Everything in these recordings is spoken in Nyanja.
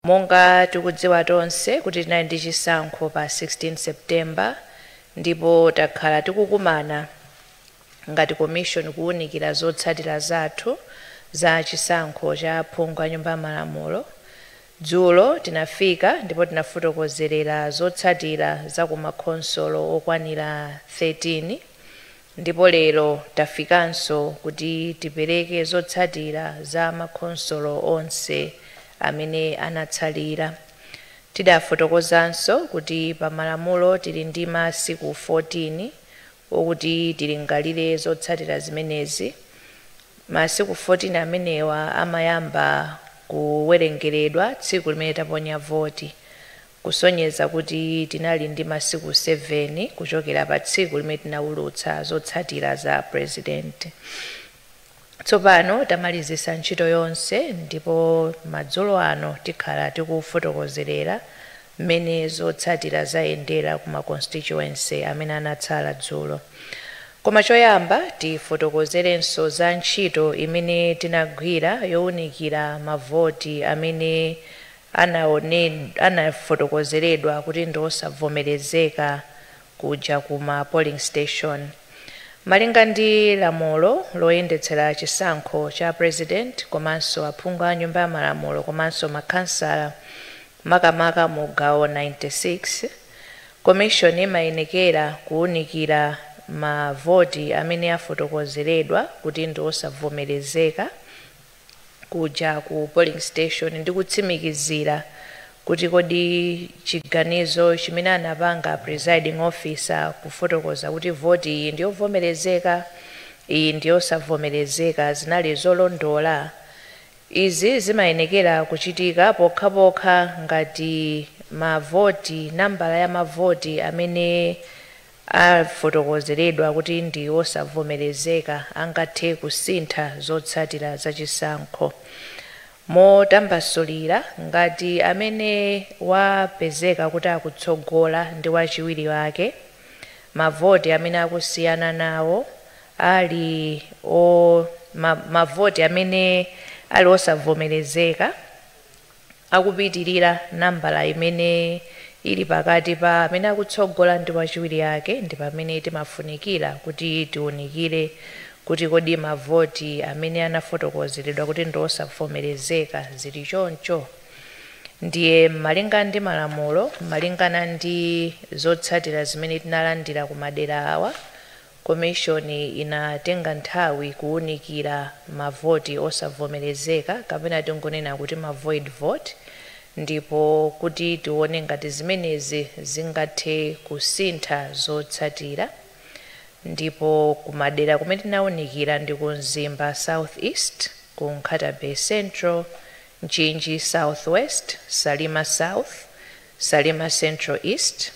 Monga tikudziwa tonse kuti tinali ndi chisankho pa 16 September ndipo takhala tikukumana ngati commission kuwunikira zotsatira zathu za chisankho cha phungu a nyumba ya malamulo. Dzulo tinafika ndipo tinafotokozerera zotsatira za ku makhonsolo okwanira 13 ndipo lero tafikanso kuti tipereke zotsatira za makhonsolo onse amene anatsalira. Tidafotokozanso kuti pa malamulo tili ndi masiku 14 okuti tilingalire zotsatira zimenezi. Masiku 14 amenewa amayamba kuwerengeredwa tsiku limene taponya voti, kusonyeza kuti tinali ndi masiku 7 kuchokera pa tsiku limene tinawulutsa zotsatira za president. Tsopano tamalizisa ntchito yonse ndipo madzulo ano tikhala tikufotokozerera mmene zotsatira zayendera ku ma constituency amene anatsala dzulo. Koma choyamba tifotokozerenso za ntchito imene tinagwira yowunikira mavoti amene anafotokozeredwa kuti ndi osavomerezeka kuja ku ma polling station. Malinga ndi lamulo loyendetsera chisankho cha president komanso aphungu a nyumba ya malamulo komanso makhansala makamaka mu gawo 96, commission imayenekera kuwunikira mavoti amene afotokozeredwa kuti ndi osavomerezeka kuja ku polling station ndi kutsimikizira kuti kodi chiganizo chimene anapanga presiding officer kufotokoza kuti voti iyi ndi yovomerezeka, iyi ndi yosavomerezeka zinali zolondola. Izi zimayenekera kuchitika pokhapokha ngati mavoti, nambala ya mavoti amene afotokozeredwa kuti ndi osavomerezeka angathe kusintha zotsatira za chisankho. Motambasulira ngati amene wapezeka kuti akutsogola ndi wachiwiri wake, mavoti amene akusiyana nawo ali mavoti amene ali osavomerezeka akupitirira nambala imene ili pakati pa amene akutsogola ndi wachiwiri yake, ndi pamene timafunikira kuti tiwunikire kuti kodi mavoti amene anafotokozeredwa kuti ndi osavomerezeka zili choncho. Ndiye malinga ndi malamulo, malingana ndi zotsatira zimene tinalandira ku madera awa, commission inatenga nthawi kuwunikira mavoti osavomerezeka kapena tingonena kuti ma void vote, ndipo kuti tione ngati zimenezi zingathe kusintha zotsatira. Ndipo kumadera kumene tinawunikira ndi ku Mzimba South East, ku Nkhata Bay Central, Mchinji South West, Salima South, Salima Central East,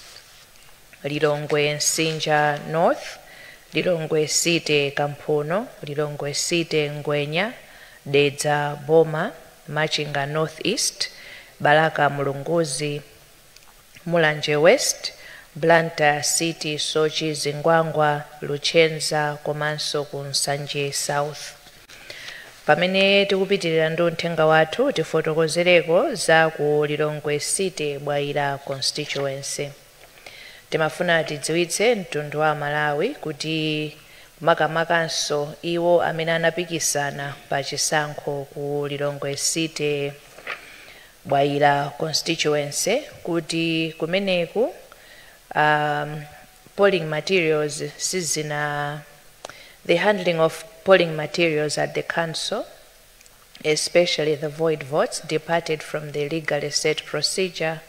Lilongwe Nsinja North, Lilongwe City Kampuno, Lilongwe City Ngwenya, Dedza Boma, Machinga North East, Balaka Mulunguzi, Mulanje West, Blantyre City, Sochi, Zingwangwa, Luchenza komanso ku Nsanje South. Pamene tikupitirira ndi uthenga wathu tifotokozereko za ku Lilongwe City Bwaira constituency. Timafuna tidziwitse mtundu wa Malawi kuti makamakanso iwo amene anapikisana pa chisankho ku Lilongwe City Bwaira constituency kuti kumeneku polling materials the handling of polling materials at the council, especially the void votes, departed from the legally set procedure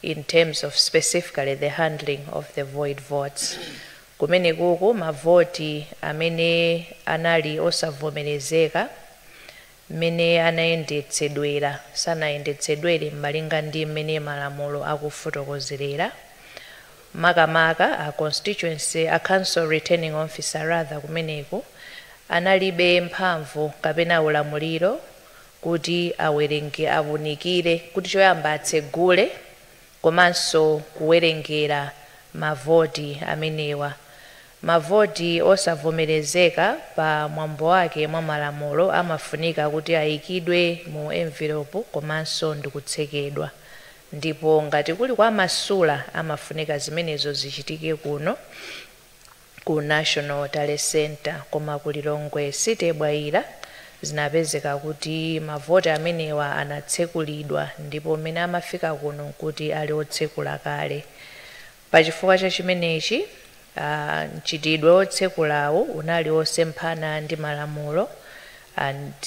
in terms of specifically the handling of the void votes. Kumenekuku mavoti amene anali osavomerezeka mene anayendetsedwera sanayendetsedwere malinga ndi mmene malamulo akufotokozerera. Makamaka a constituency a council returning officer rather kumeneku analibe mphamvu kapena ulamuliro kuti awunikire kuti choyamba atsegule komanso kuwerengera mavoti amenewa. mavoti osavomerezeka pa mwambo wake mwa malamulo amafunika kuti ayikidwe mu envelope komanso ndikutsekedwa, ndipo ngati kuli kwa masula amafunika zimenezo zichitike kuno ku National Talent Center. Koma ku Lilongwe City Bwaila zinapezeka kuti mavoti amenewa anatsekulidwa, ndipo mmene amafika kuno kuti ali otsekula kale. Pachifukwa cha chimenechi mchitidwe otsekulawo unali osemphana ndi malamulo,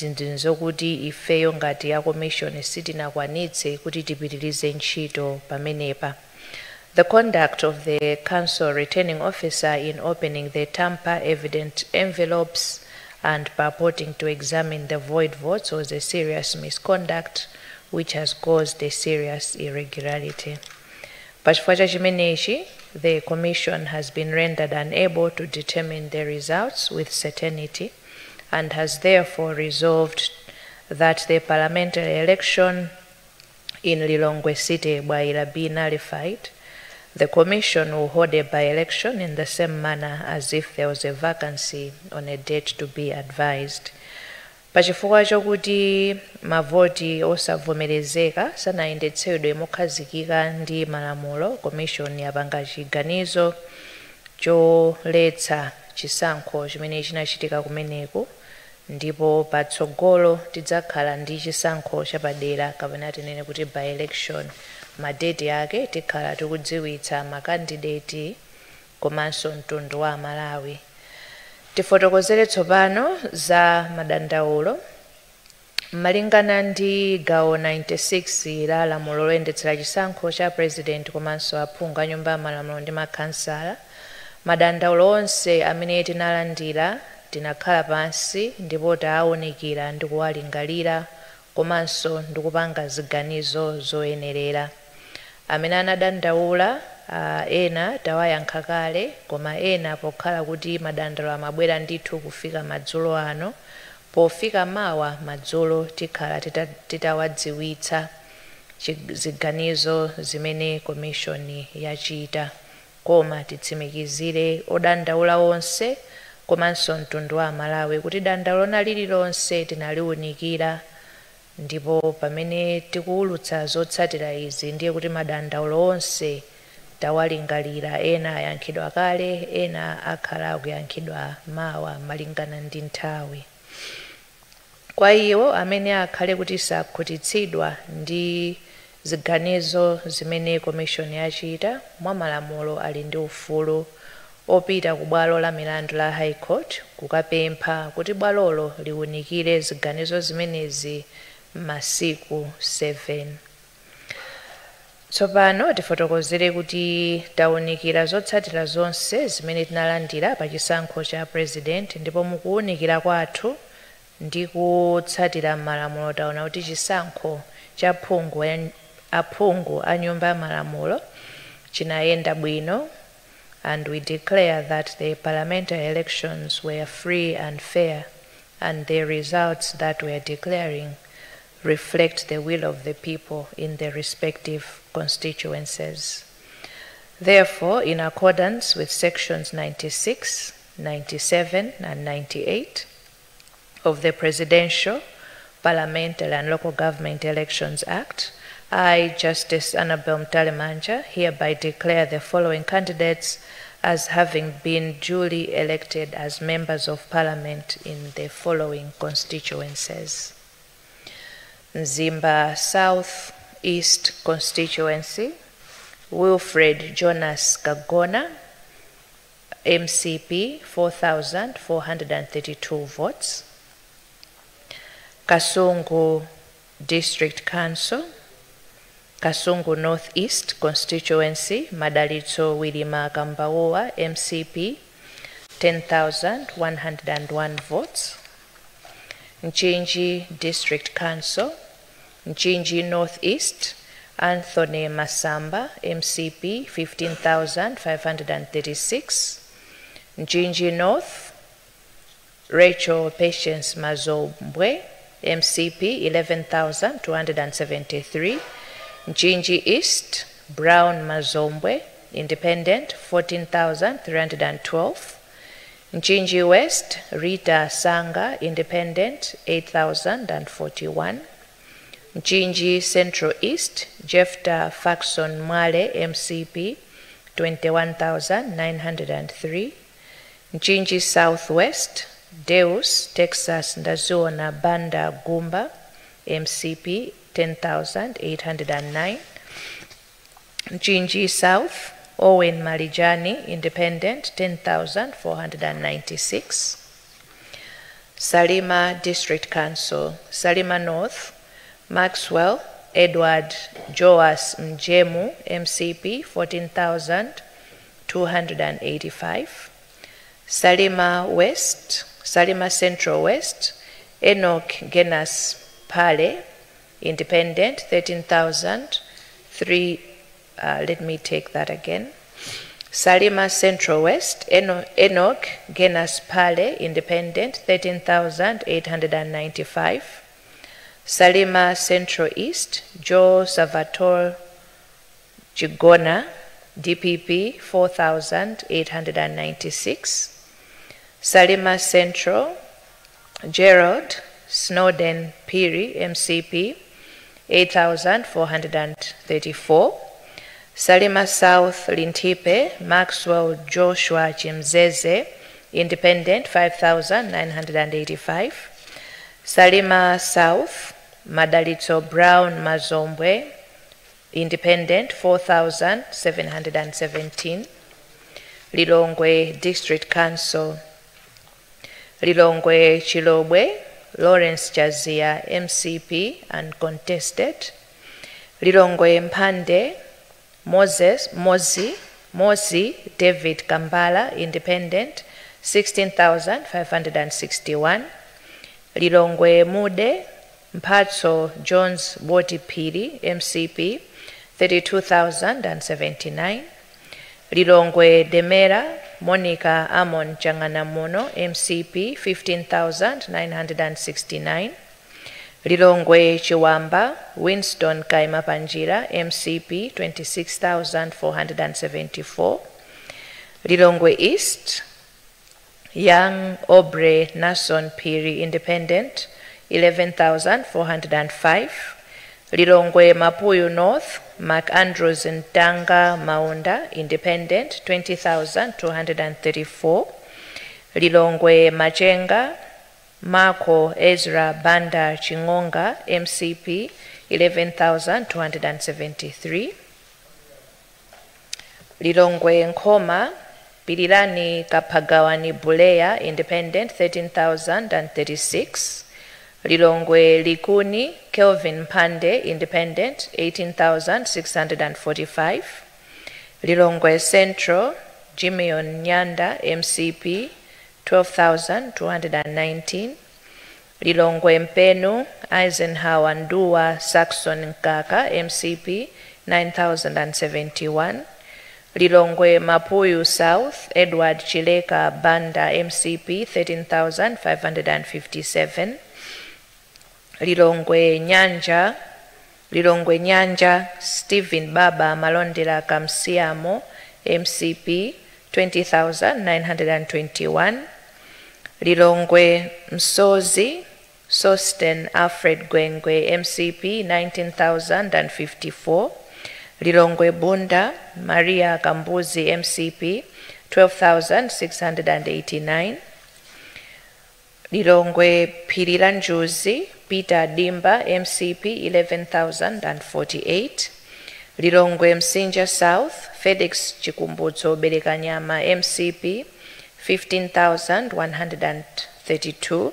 ndizo kuti ifeyo ngati ya commission sitinakwanitse kuti tipitirize ntchito pamenepa. The conduct of the council returning officer in opening the tamper-evident envelopes and purporting to examine the void votes was a serious misconduct which has caused a serious irregularity. Pachifukwa cha chimenechi, the Commission has been rendered unable to determine the results with certainty and has therefore resolved that the parliamentary election in Lilongwe City Bwaila be nullified. The Commission will hold a by-election in the same manner as if there was a vacancy on a date to be advised. Pachifukwa chokuti mavoti osavomerezeka sanayendetsedwe mokhazikika ndi malamulo, Commission yapanga chiganizo choletsa chisankho chimene chinachitika kumeneko, ndipo patsogolo tidzakhala ndi chisankho chapadera kapena tinene kuti by-election. Madeti yake tikhala tikudziwitsa makandidati komanso mtundu wa Malawi. Tifotokozere tsopano za madandaulo. Malingana ndi gawo 96 la lamulo loyendetsera chisankho cha president komanso aphungu a nyumba ya malamulo ndi makhansala, madandaulo onse amene tinalandira tinakhala pansi ndipo taawunikira ndi kuwalingalira komanso ndi kupanga ziganizo zoyenerera. Amene anadandaula ena tawayankha kale, koma ena pokhala kuti madandaulo amabwera ndithu kufika madzulo ano, pofika mawa madzulo tikhala titawadziwitsa ziganizo zimene commission yachita. Koma titsimikizire odandaula onse komanso mtundu wa Malawi kuti dandaulo lililonse tinaliwunikira, ndipo pamene tikuwulutsa zotsatira izi ndiye kuti madandaulo onse tawalingalira, ena ayankhidwa kale, ena akhala akuyankhidwa mawa malingana ndi nthawi. Kwa iwo amene akhale kuti sakhutitsidwa ndi ziganizo zimene commission yachita, mwa malamulo ali ndi ufulu opita ku bwalo la milandu la High Court kukapempha kuti bwalolo liwunikire ziganizo zimenezi masiku 7. Tsopano tifotokozere kuti tawunikira zotsatira zonse zimene tinalandira pa chisankho cha president, ndipo mukuwunikira kwathu ndi kutsatira malamulo taona kuti chisankho cha aphungu a nyumba ya malamulo chinayenda bwino, and we declare that the parliamentary elections were free and fair, and the results that we are declaring reflect the will of the people in their respective constituencies. Therefore, in accordance with sections 96, 97, and 98 of the Presidential, Parliamentary and Local Government Elections Act, I, Justice Annabel Mtalemanja, hereby declare the following candidates as having been duly elected as members of Parliament in the following constituencies: Nzimba South East Constituency, Wilfred Jonas Kagona, MCP 4,432 votes. Kasungu District Council, Kasungu North East Constituency, Madalitso Wilima Kambaoa, MCP 10,101 votes. Nchinji District Council, Nchinji North East, Anthony Masamba, MCP 15,536. Nchinji North, Rachel Patience Mazombwe, MCP 11,273. Nchinji East, Brown Mazombwe, Independent 14,312. Mchinji West, Rita Sanga, Independent, 8,041. Mchinji Central East, Jefta Faxon Mwale, MCP, 21,903. Mchinji Southwest, Deus, Texas Ndazuona Banda Gumba, MCP, 10,809. Mchinji South, Owen Malijani, Independent, 10,496. Salima District Council, Salima North, Maxwell Edward Joas Mjemu, MCP, 14,285. Salima West, Salima Central West, Enoch Genas Pale, Independent, 13,003. Let me take that again. Salima Central West, Enoch Genas Pale, Independent, 13,895. Salima Central East, Joe Salvatore Gigona, DPP, 4,896. Salima Central, Gerald Snowden Piri, MCP, 8,434. Salima South, Lintipe, Maxwell Joshua Chimzeze, Independent, 5,985. Salima South, Madalito Brown Mazombwe, Independent, 4,717. Lilongwe District Council, Lilongwe Chilobwe, Lawrence Jazia, MCP, uncontested. Lilongwe Mpande, Mozi David Kambala, Independent, 16,561. Lilongwe Mude, Mpatso Jones Botipiri, MCP, 32,079. Lilongwe Demera, Monica Amon Changanamono, MCP, 15,969. Lilongwe Chiwamba, Winston Kaimapanjira, MCP, 26,474. Lilongwe East, Young Obre Nason Piri, Independent, 11,405. Lilongwe Mapuyu North, Mark Andrews Ntanga Maunda, Independent, 20,234. Lilongwe Machenga, Marco Ezra Banda Chingonga, MCP, 11,273. Lilongwe Nkoma, Pirilani Kapagawani Bulea, Independent, 13,036. Lilongwe Likuni, Kelvin Pande, Independent, 18,645. Lilongwe Central, Jimeon Nyanda, MCP, 12,219. Lilongwe Mpenu, Eisenhower Ndua Saxon Nkaka, MCP, 9,071. Lilongwe Mapuyu South, Edward Chileka Banda, MCP, 13,557. Lilongwe Nyanja, Stephen Baba Malondela Kamsiamo, MCP, 20,921. Lilongwe Msozi, Sosten Alfred Gwengwe, MCP, 19,054. Lilongwe Bunda, Maria Kambuzi, MCP, 12,689. Lilongwe Pirilanjuzi, Peter Dimba, MCP, 11,048. Lilongwe Msinja South, Felix Chikumbutso Belekanyama, MCP, 15,132.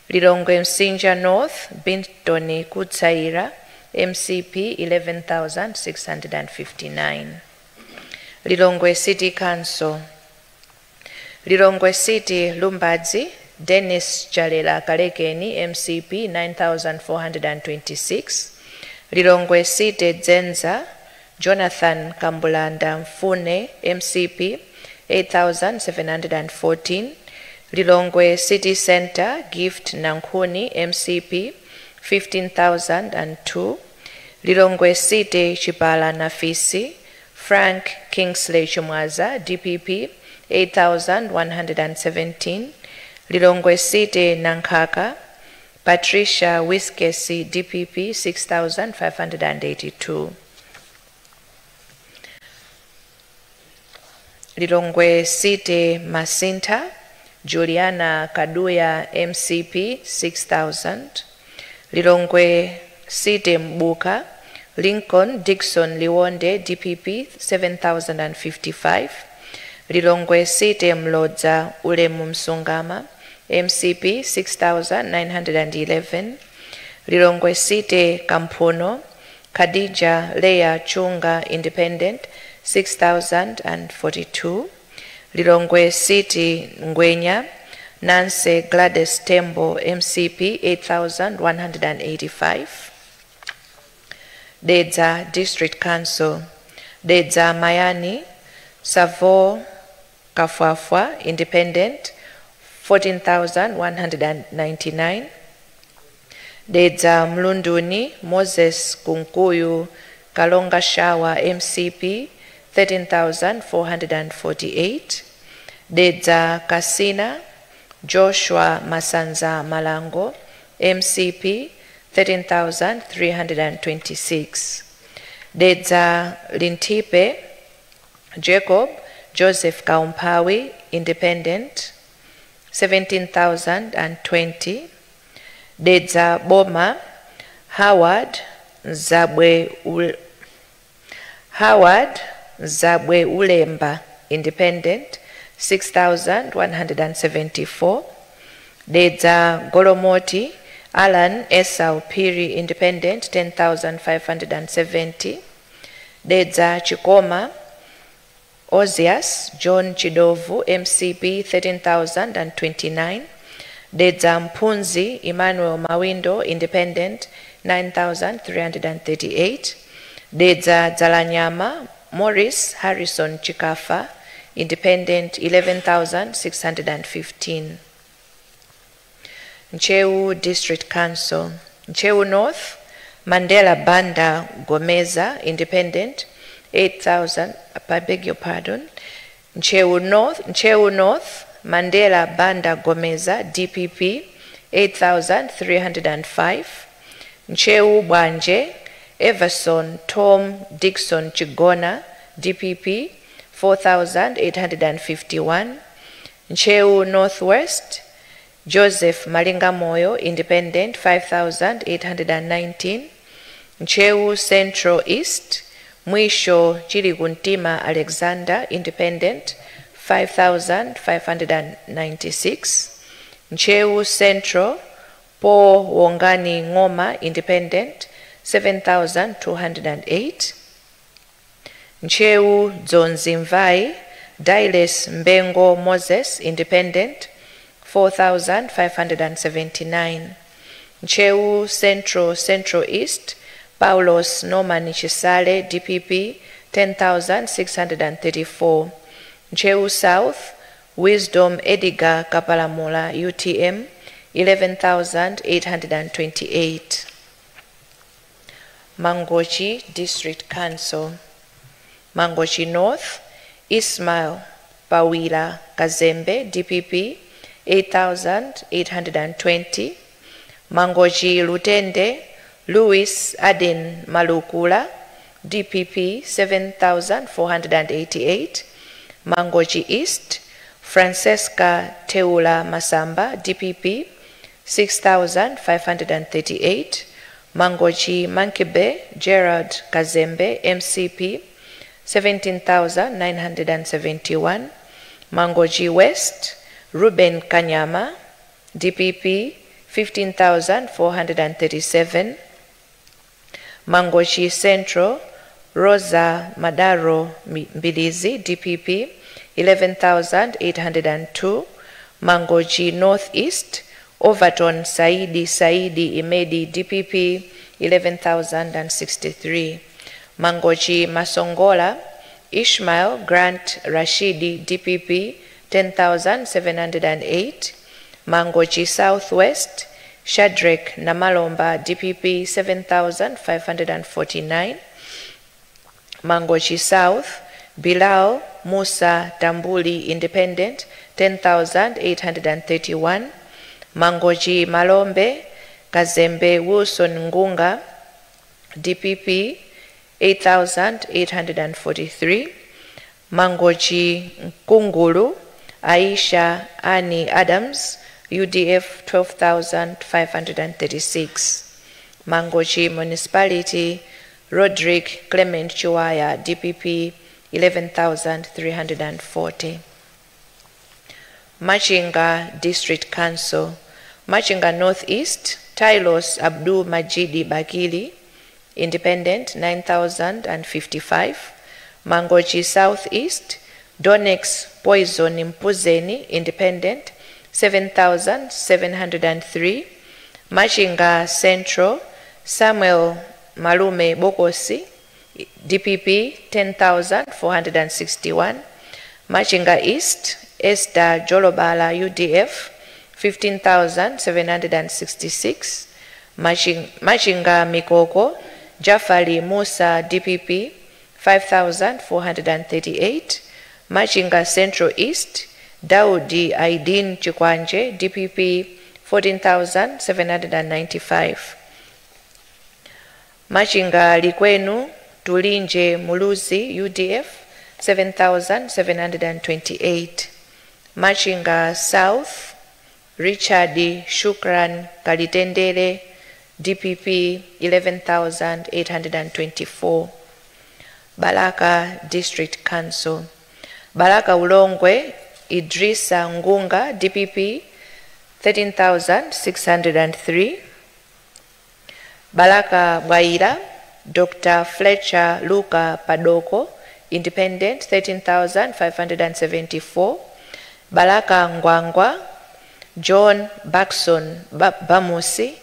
Lilongwe Msinja North, Bintoni Kutsaira, MCP, 11,659. Lilongwe City Council, Lilongwe City Lumbadzi, Dennis Jalela Kalekeni, MCP, 9,426. Lilongwe City Zenza, Jonathan Kambulanda Mfune, MCP, 8,714. Lilongwe City Center, Gift Nankuni, MCP, 15,002. Lilongwe City Chipala Nafisi, Frank Kingsley Chumwaza, DPP, 8,117. Lilongwe City Nankaka, Patricia Wiskesi DPP 6,582. Lilongwe City Masinta, Juliana Kaduya MCP 6,000. Lilongwe City Mbuka, Lincoln Dixon Liwonde DPP 7,055. Lilongwe City Mlodza Ulemu Msungama MCP 6,911. Lilongwe City Kampuno, Khadija Leah Chunga Independent 6,042. Lilongwe City Ngwenya, Nancy Gladys Tembo MCP 8,185. Dedza District Council, Dedza Mayani Savo Kafwafwa Independent 14,199. Dedza Mlunduni Moses Kunkuyu Kalonga Shawa MCP 13,448. Dedza Kasina Joshua Masanza Malango MCP 13,326. Dedza Lintipe Jacob Joseph Kaumpawi Independent 17,020. Dedza Boma Howard Zabwe Ulemba Independent 6,174. Dedza Golomoti Alan Esau Piri Independent 10,570. Dedza Chikoma Ozias John Chidovu MCP 13,029. Dedza Mpunzi Emmanuel Mawindo Independent 9,338. Dedza Zalanyama Morris Harrison Chikafa Independent 11,615. Nchewu District Council, Nchewu North Mandela Banda Gomeza Independent 8,000. I beg your pardon. Nchewu North Mandela Banda Gomeza DPP 8,305. Nchewu Bwanje Everson Tom Dixon Chigona DPP 4,851. Nchewu Northwest Joseph Malinga Moyo Independent 5,819. Nchewu Central East Mwisho Chiliguntima Alexander Independent 5,596. Nchewu Central Po Wongani Ngoma Independent 7,208. Nchewu Dzonzimvai Dailes Mbengo Moses Independent 4,579. Nchewu Central East Paulos Norman Chisale DPP 10,634. Nchewu South Wisdom Edgar Kapalamula UTM 11,828. Mangochi District Council, Mangochi North Ismail Pawila Kazembe DPP 8,820. Mangochi Lutende Louis Aden Malukula DPP 7,488. Mangochi East Francesca Teula Masamba DPP 6,538. Mangochi Mankebe Gerard Kazembe MCP 17,971. Mangochi West Ruben Kanyama DPP 15,437. Mangochi Central Rosa Madaro Mbilizi DPP 11,802. Mangochi Northeast Overton Saidi Imedi DPP 11,063. Mangochi Masongola Ishmael Grant Rashidi DPP 10,708. Mangochi Southwest Shadrach Namalomba DPP 7,549. Mangochi South Bilal Musa Tambuli Independent 10,831, Mangoji Malombe Kazembe Wilson Ngunga DPP 8,843, Mangoji Nkungulu Aisha Annie Adams UDF 12,536, Mangoji Municipality Roderick Clement Chiwaya DPP 11,340. Machinga District Council, Machinga Northeast Tylos Abdul Majidi Bakili Independent 9,055, Mangoji Southeast Donex Poison Mpuzeni Independent 7,703, Machinga Central Samuel Malume Bokosi DPP 10,461, Machinga East Esther Jolobala UDF 15,766, Machinga Mikoko Jafari Musa DPP 5,438, Machinga Central East Daudi Aidin Chikwanje DPP 14,795, Machinga Likwenu Tulinje Muluzi UDF 7,728, Machinga South Richard Shukran Kalitendele DPP 11,824, Balaka District Council, Balaka Ulongwe Idrisa Ngunga DPP 13,603, Balaka Bwaira Dr. Fletcher Luka Padoko Independent 13,574, Balaka Ngwangwa John Baxon Bamusi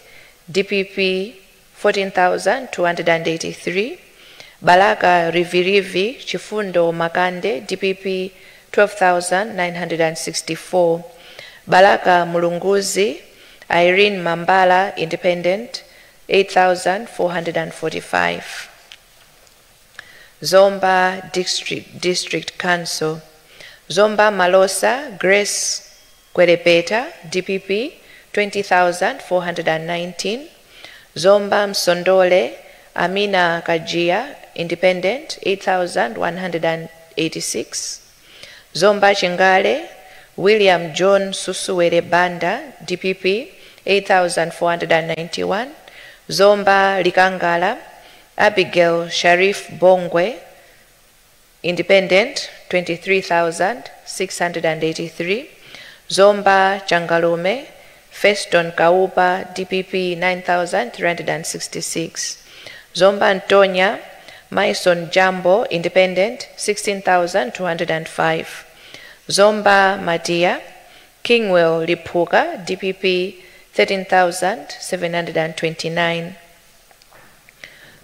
DPP 14,283, Balaka Rivirivi Chifundo Makande DPP 12,964, Balaka Mulunguzi Irene Mambala Independent 8,445, Zomba District Council, Zomba Malosa Grace Kwelepeta DPP 20,419, Zomba Msondole Amina Kajia Independent 8,186, Zomba Chingale William John Susuwere Banda DPP 8,491, Zomba Likangala Abigail Sharif Bongwe Independent 23,683, Zomba Changalume Feston Kaupa DPP 9,366, Zomba Antonia Maison Jambo Independent 16,205, Zomba Matia Kingwell Lipuka DPP 13,729,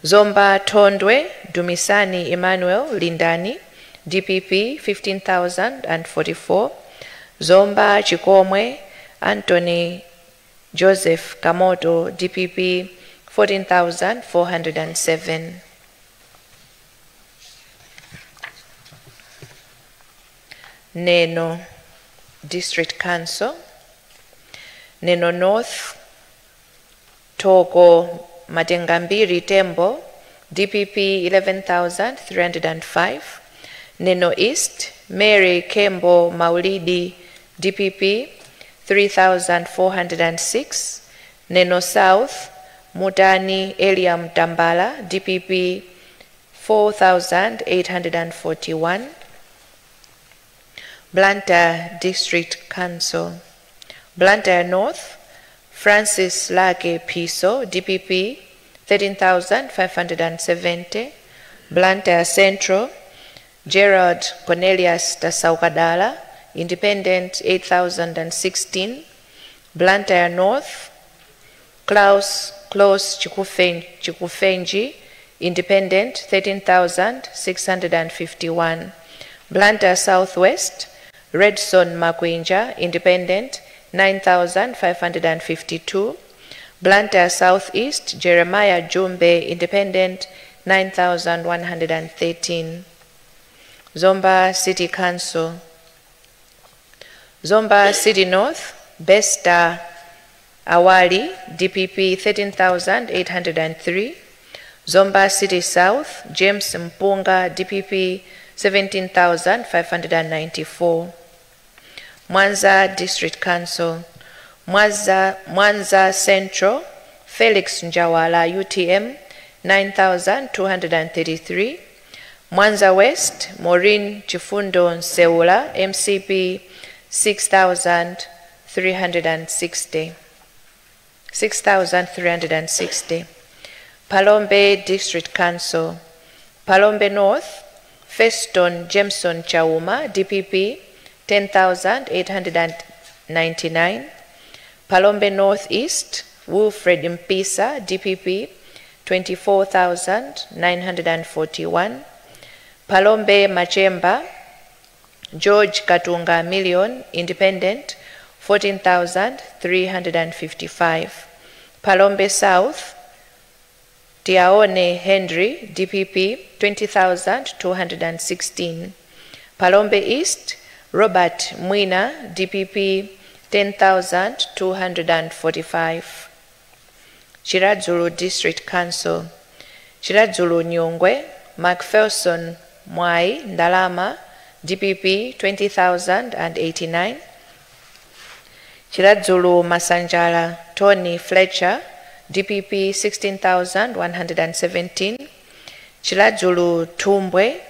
Zomba Tondwe Dumisani Emmanuel Lindani DPP 15,044, Zomba Chikomwe Anthony Joseph Kamoto DPP 14,407. Neno District Council, Neno North Togo Matengambiri Tembo DPP 11,305, Neno East Mary Kembo Maulidi DPP 3,406, Neno South Mutani Eliam Tambala DPP 4,841, Blantyre District Council, Blantyre North Francis Lake Piso DPP 13,570, Blantyre Central Gerard Cornelius Tasaukadala Independent 8,016, Blantyre North Klaus Chikufenji Independent 13,651, Blantyre Southwest Redson Makwinja Independent 9,552, Blantyre Southeast Jeremiah Jumbe Independent 9,113, Zomba City Council. Zomba City North, Besta Awali, DPP 13,803. Zomba City South, James Mpunga, DPP 17,594. Mwanza District Council. Mwanza Central, Felix Njawala, UTM 9,233. Mwanza West, Maureen Chifundo Nseula, MCP 6,360. Palombe District Council. Palombe North, Feston Jameson Chauma, DPP 10,899. Palombe North East, Wilfred Mpisa, DPP 24,941. Palombe Machemba, George Katunga Million, Independent 14,355. Palombe South, Tiaone Henry, DPP 20,216. Palombe East, Robert Mwina, DPP 10,245. Chiradzulu District Council. Chiradzulu Nyungwe, Macpherson Mwai Ndalama, DPP 20,089. Chiradzulu Masanjala, Tony Fletcher, DPP 16,117. Chiradzulu Tumbwe,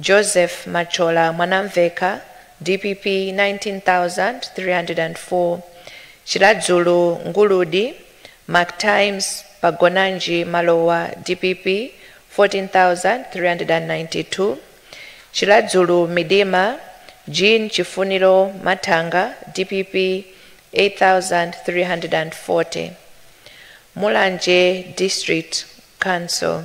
Joseph Machola Mwanamveka, DPP 19,304. Chiradzulu Nguludi, Mark Times Pagonanji Malowa, DPP 14,392. Chiradzulu Midima, Jean Chifuniro Matanga, DPP 8,340. Mulanje District Council.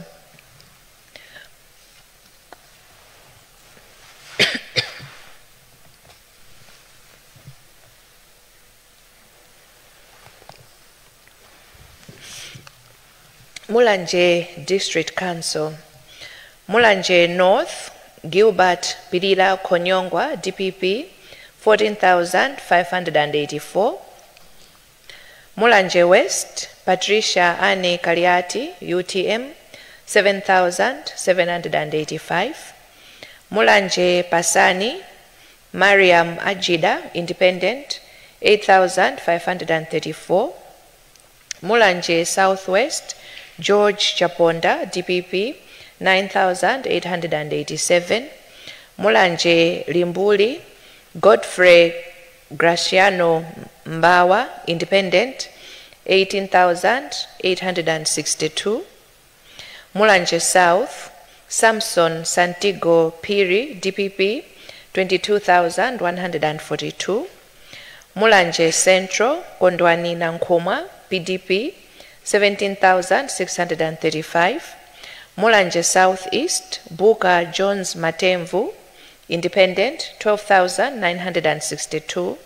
Mulanje District Council. Mulanje North, Gilbert Pilila Konyongwa, DPP 14,584. Mulanje West, Patricia Anne Kaliati, UTM 7,785. Mulanje Pasani, Mariam Ajida, Independent 8,534. Mulanje Southwest, George Chaponda, DPP 9,887. Mulanje Limbuli, Godfrey Graciano Mbawa, Independent 18,862. Mulanje South, Samson Santiago Piri, DPP 22,142. Mulanje Central, Kondwani Nankumwa, PDP 17,635. Mulanje Southeast, Buka Jones Matemvu, Independent 12,962.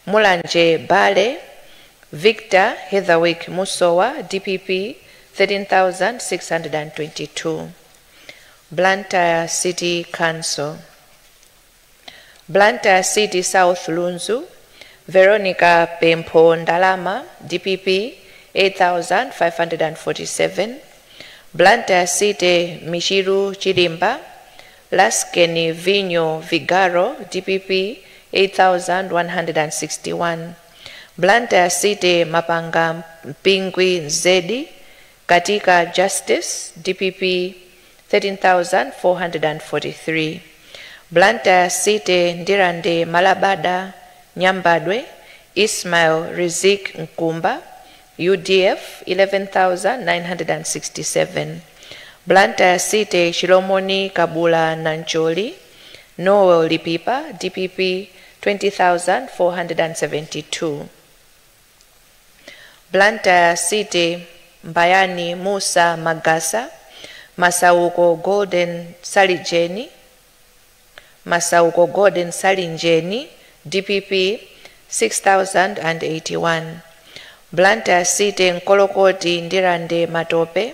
Mulanje Bale, Victor Heatherwick Musowa, DPP 13,622. Blantyre City Council. Blantyre City South Lunzu, Veronica Pempo Ndalama, DPP 8,547. Blantyre City Mishiru Chilimba, Laskeni Vinyo Vigaro, DPP 8,161. Blantyre City Mapanga Mpingwi Nzedi, Katika Justice, DPP 13,443. Blantyre City Ndirande Malabada Nyambadwe, Ismail Rizik Nkumba, UDF 11,967. Blantyre City Shilomoni Kabula Nancholi, Noel Lipipa, DPP 20,472. Blantyre City Mbayani Musa Magasa, Masauko Golden Salijeni, DPP 6,081. Blantyre City Nkolokoti Ndirande Matope,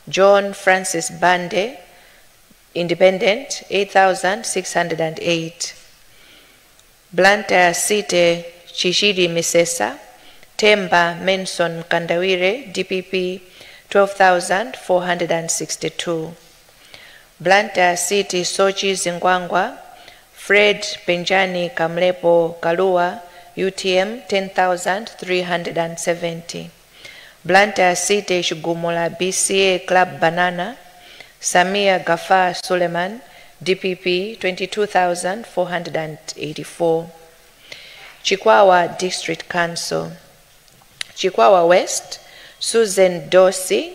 John Francis Bande, Independent 8,608. Blantyre City Chichiri Misesa, Temba Menson Kandawire DPP 12,462. Blantyre City Sochi Zingwangwa, Fred Benjani Kamlepo Kalua UTM 10,370. Blantyre City Shugumula BCA Club Banana, Samia Gafar Suleiman DPP 22,484. Chikwawa District Council. Chikwawa West, Susan Dorsey,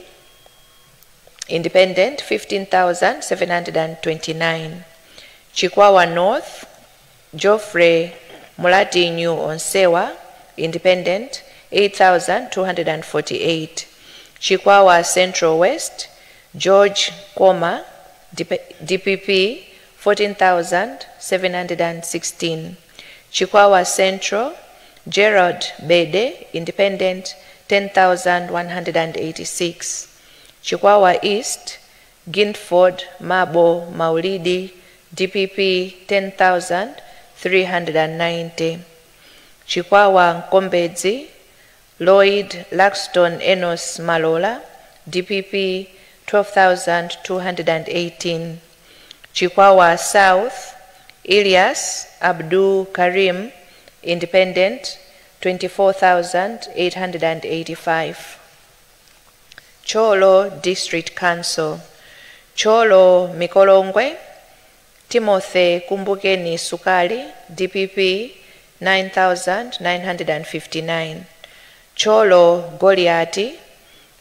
Independent 15,729. Chikwawa North, Geoffrey Mulatinyu Onsewa, Independent 8,248. Chikwawa Central West, George Koma, DPP 14,716. Chikwawa Central, Gerald Bede, Independent 10,186. Chikwawa East, Guildford Mabo Maulidi, DPP 10,390. Chikwawa Nkombedzi, Lloyd Laxton Enos Malola, DPP 12,218. Chikwawa South, Ilyas Abdul Karim, Independent 24,885. Cholo District Council. Cholo Mikolongwe, Timothy Kumbukeni Sukali, DPP 9,959. Cholo Goliati,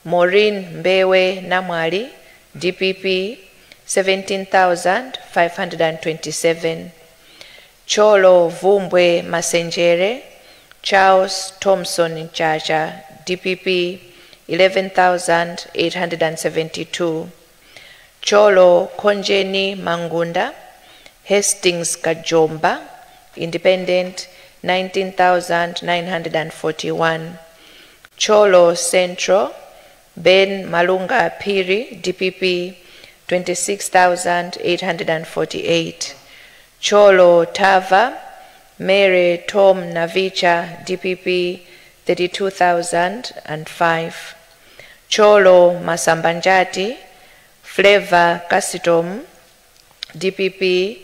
Maureen Mbewe Namwali, DPP 17,527. Cholo Vumbwe Masenjere, Charles Thompson Chacha, DPP 11,872. Cholo Konjeni Mangunda, Hastings Kajomba, Independent 19,941. Cholo Central, Ben Malunga Piri, DPP 26,848. Cholo Tava, Mary Tom Navicha, DPP 32,005. Cholo Masambanjati, Flavor Kasitom, DPP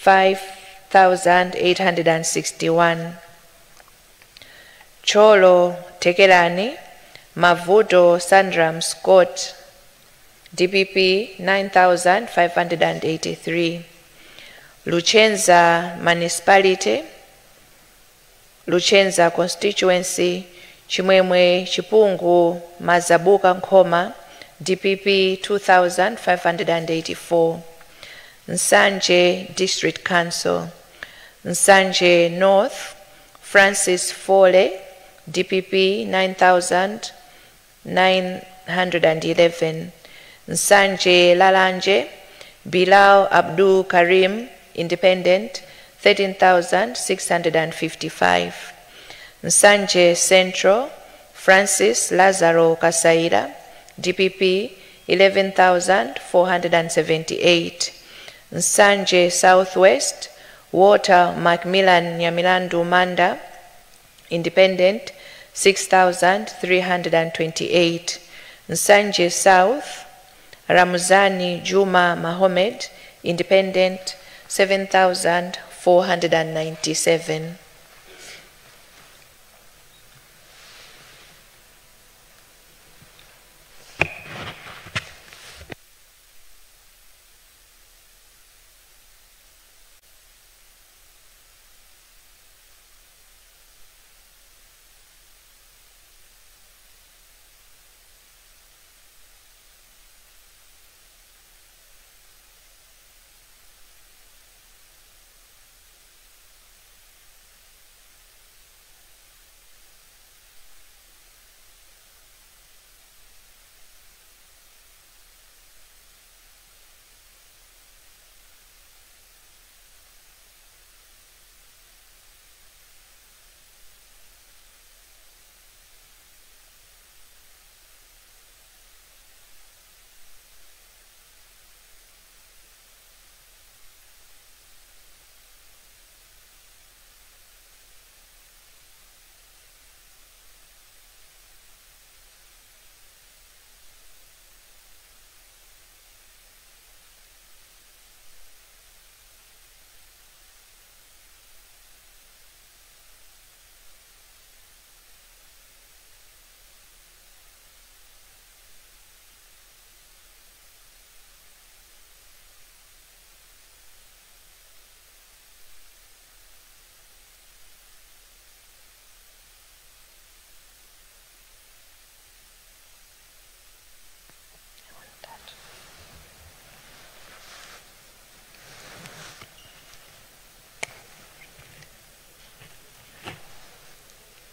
5,861. Cholo Tekelani, Mavuto Sandram Scott, DPP 9,583. Luchenza Municipality, Luchenza Constituency, Chimwemwe Chipungu Mazabuka Nkoma, DPP 2,584. Nsanje District Council. Nsanje North, Francis Fole, DPP 9,911. Nsanje Lalanje, Bilal Abdul Karim, Independent 13,655. Nsanje Central, Francis Lazaro Kasaira, DPP 11,478. Nsanje Southwest, Walter Macmillan Nyamilandu Manda, Independent 6,328. Nsanje South, Ramuzani Juma Mahomed, Independent 7,497.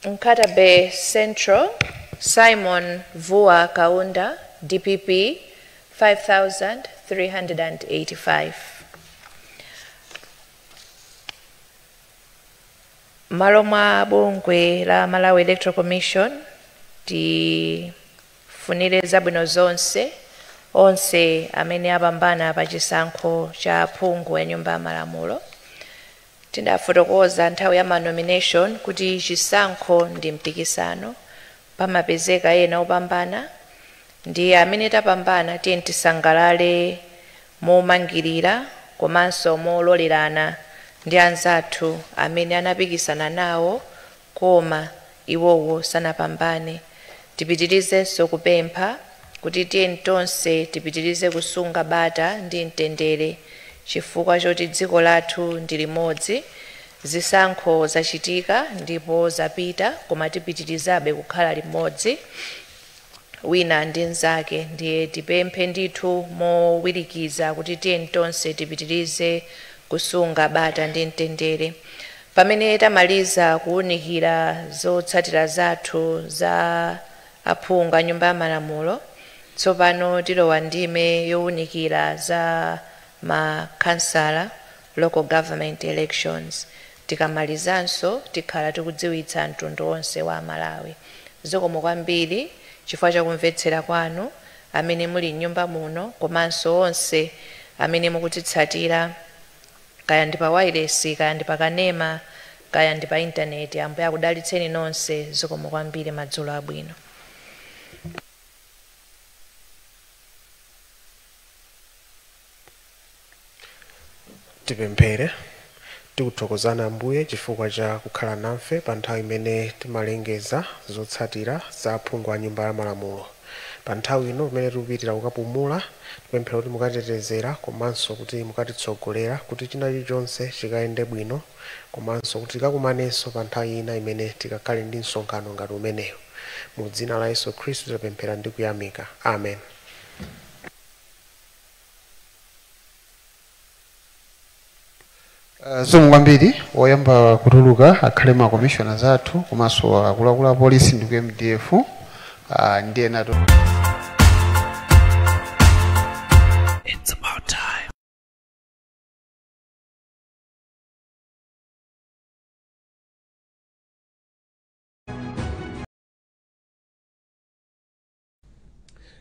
Nkata Bay Central, Simon Vua Kaunda, DPP, 5,385. Malo mwa bungwe la Malawi Electoral Commission tifunire zabwino zonse onse amene apambana pa chisankho cha phungu ya nyumba ya malamulo. Tindafotokoza nthawi ya nomination kuti chisankho ndi mpikisano, pamapezeka ena opambana, ndi amene tapambana tiye tisangalale momangirira komanso mololerana ndi anzathu amene anapikisana nawo koma iwowo sanapambane. Tipitirizenso kupempha kuti tiye tonse tipitirize kusunga bata ndi mtendere chifukwa choti dziko lathu ndi limodzi. Zisankho zachitika ndipo zapita koma tipitirizabe kukhala limodzi wina ndi nzake. Ndiye tipemphe ndithu mowirikiza kuti tiye tonse tipitirize kusunga bata ndi mtendere. Pamene tamaliza kuwunikira zotsatira zathu za aphungu a nyumba ya malamulo, tsopano tilowa ndime yowunikira za makansala local government elections. Tikamalizanso tikhala tikudziwitsa mtundu wonse wa Malawi. Zikomo kwambiri chifukwa chakumvetsera kwanu amene muli nyumba muno komanso onse amene mukutitsatira kaya ndi pa wireless kaya ndi pa kanema kaya ndi pa internet. Ambuye akudalitseni nonse. Zikomo kwambiri, madzulo abwino. Tipemphere. Tikuthokozani Ambuye chifukwa cha kukhala nafe pa nthawi imene timalengeza zotsatira za aphungu a nyumba ya malamulo. Pa nthawi ino pamene tikupitira kukapumula, tipemphera kuti mukatetezera komanso kuti mukatitsogolera kuti china chilichonse chikayende bwino, komanso kuti tikakumanenso pa nthawi ina imene tikakhale ndi msonkhano ngati umeneyo. Mu dzina la Yesu Khristu tapemphera ndi kuyamika. Amen. Zikomo kwambiri. Woyamba kutuluka akhale ma commissioners athu komanso akuluakulu a polisi ndi ku MDF ndiye nato. It's about time.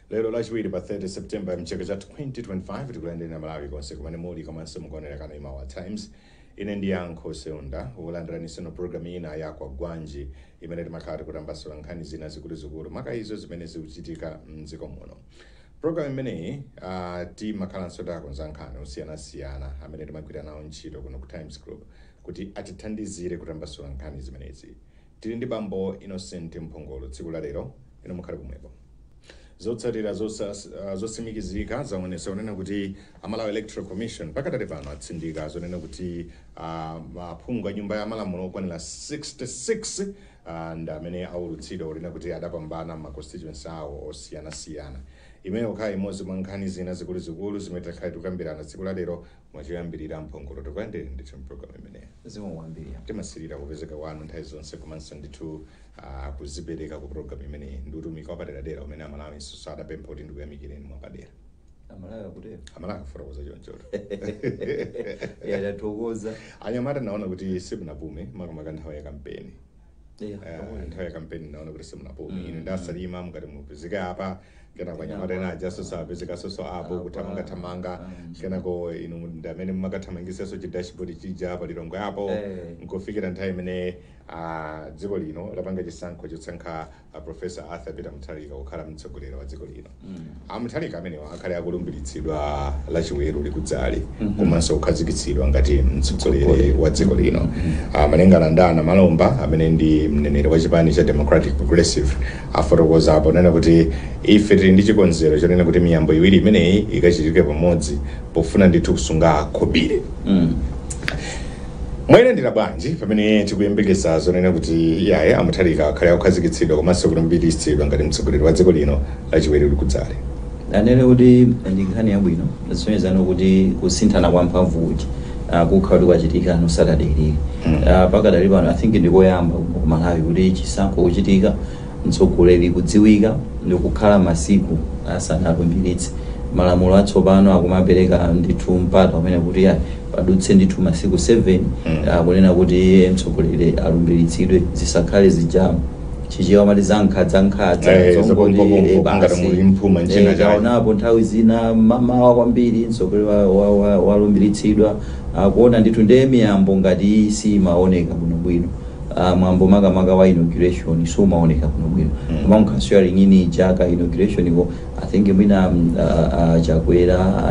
Lero lachiwiri pa 30 September mchaka cha 2025 tikulandira Malawi konse kumene muli komanso mukuonera kana Imawa Times. Ine ndi Yankho Seunda ukulandirani no program ina yakwa Gwanji imene timakhala kutambasula nkhani zina zikuluzikulu maka izo zimene zikuchitika mdziko muno. Program imeneyi timakhalanso takonza nkhani osiyanasiyana amene timagwira nawo ntchito kuno ku Times Group kuti atithandizire kutambasula nkhani zimenezi. Tili ndi Bambo Innocent Mphongolo tsiku la lero ino mukhale kumwepo. Zotsatira zosimikizika zaonesa onena kuti Malawi Electoral Commission pakatale pano atsindika zonena kuti aphungu a nyumba ya malamulo okwanira 66 and amene aulutsidwa onena kuti adapambana ma constituency awo osiyanasiyana. Imene okhala imodzi mwa nkhani zina zikuluzikulu zimene takhala tikukambirana tsiku la lero mwachiyambirira Mphongolo. Tikuyendere ndithu program imeneyi. Zikomo kwambiri. Timasirira kupezeka wanu nthawi zonse komanso ndithu kuzipereka ku program imeneyi ndi utumiki wapaderadera umene Amalawi nso adapempha kuti ndikuyamikireni mwapadera. Amalawi akutero. Amalawi kufotokoza chonchoto. Yathokoza. Anyamata naona kuti simunapume makamaka nthawi ya kampeni. Nthawi ya kampeni naona kuti simunapume. Ine ndasalima mukati mupezeka apa kena kwa nyamata ena ajaso sapezeka soso apo kuthamanga kenako inu ndamene mumakathamangiseso chidashboard chija pa lilongo yapo nkofikira nthawi imene dziko lino lapanga chisankho chosankha Professor Arthur Peter Mutharika kukhala mtsogoleri wa dziko lino. Mutharika amenewa akhale akulumbiritsidwa lachiweru likudzali komanso kukhazikitsidwa ngati mtsogoleri wa dziko lino. Malingana ndi Ana Malomba amene ndi mneneri wa chipani cha Democratic Progressive afotokoza apo nena kuti ife tili ndi chikonzero chonena kuti miyambo iwiri imeneyi ikachitike pamodzi pofuna ndithu kusunga khobiri. Mwayendera bwanji pamene tikuyembekeza zonena kuti iyaye Mutharika akhale akukhazikitsidwa komanso kulumbiritsidwa ngati mtsogoleri wa dziko lino lachiweru likudzali. Anene kuti ndi nkhani yabwino zisonyezano kuti kusinthana kwa mphamvu uchi kukhala kwachitika no Saturday ili pakadali pano I think ndikoyamba ku Malawi kuti chisankho kuchitika mtsogoleri kudziwika ndikukhala masiku asanalumbiritse malamulo atsopano akumapereka ndithu mpata umene kuti padutse ndithu masiku 7 kunena kuti mtsogoleri alumbiritsidwe zisakhale zijamu chichewa mali zankadza zongoti kaonapo nthawi zina mamawa kwambiri mtsogoleri walumbiritsidwa kuona ndithu ndiye miyambo ngati simaoneka bwinobwino mwambo makamaka wa inauguration so maoneka bwinobwino koma mkhaso ya lingini chaka inauguration ko I think mwina chakwera